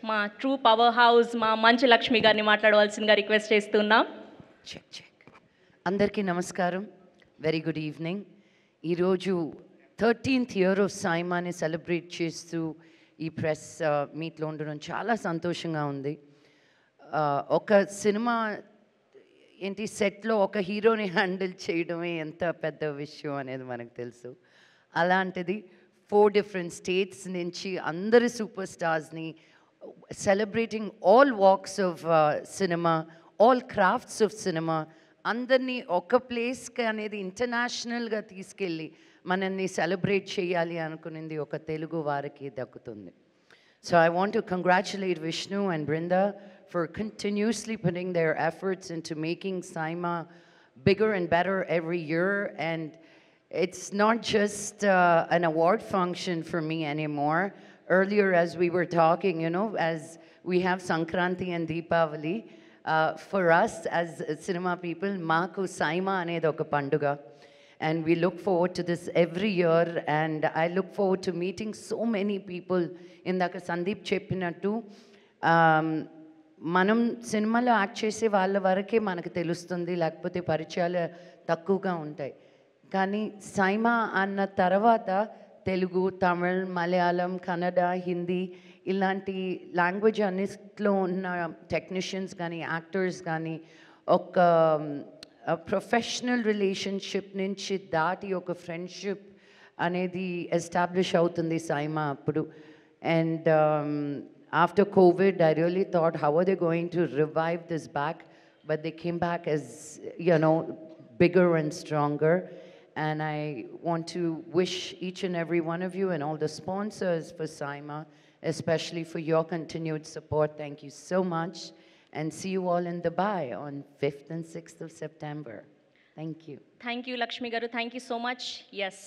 మా true power house మా మంచు లక్ష్మి గారిని మాట్లాడవలసిందిగా రిక్వెస్ట్ చేస్తున్నాం. Check check. అందరికీ నమస్కారం. Very good evening. ఈరోజు 13th ఇయర్ ఆఫ్ సైమాని సెలబ్రేట్ చేస్తూ ఈ ప్రెస్ మీట్లో ఉండడం చాలా సంతోషంగా ఉంది. ఒక సినిమా ఏంటి సెట్లో ఒక హీరోని హ్యాండిల్ చేయడమే ఎంత పెద్ద విషయం అనేది మనకు తెలుసు. అలాంటిది 4 డిఫరెంట్ స్టేట్స్ నుంచి అందరి సూపర్ స్టార్స్ని celebrating all walks of cinema, all crafts of cinema, అందరినీ ఒక ప్లేస్కి అనేది ఇంటర్నేషనల్గా తీసుకెళ్ళి మనల్ని సెలబ్రేట్ చేయాలి అనుకునేది ఒక తెలుగు వారికి దక్కుతుంది. So I want to congratulate Vishnu and Brinda for continuously putting their efforts into making Saima bigger and better every year. And it's not just an award function for me anymore. Earlier, as we were talking, you know, as we have Sankranti and Deepavali, for us as cinema people, Maaku Saima anedi oka panduga. And we look forward to this every year, and I look forward to meeting so many people. ఇందాక సందీప్ చెప్పినట్టు మనం సినిమాలో act చేసే వాళ్ళ వరకే మనకు తెలుస్తుంది, లేకపోతే పరిచయాలు తక్కువగా ఉంటాయి. కానీ సైమా అన్న తర్వాత తెలుగు, తమిళ్, మలయాళం, కన్నడ, హిందీ ఇలాంటి లాంగ్వేజ్ అన్నిట్లో ఉన్న టెక్నీషియన్స్ కానీ యాక్టర్స్ కానీ ఒక ప్రొఫెషనల్ రిలేషన్షిప్ నుంచి దాటి ఒక ఫ్రెండ్షిప్ అనేది ఎస్టాబ్లిష్ అవుతుంది సైమా అప్పుడు. And after COVID, I really thought, how are they going to revive this back? But they came back as, you know, bigger and stronger. And I want to wish each and every one of you and all the sponsors for Saima, especially for your continued support. Thank you so much. And see you all in Dubai on 5th and 6th of September. Thank you. Thank you, Lakshmi garu. Thank you so much. Yes.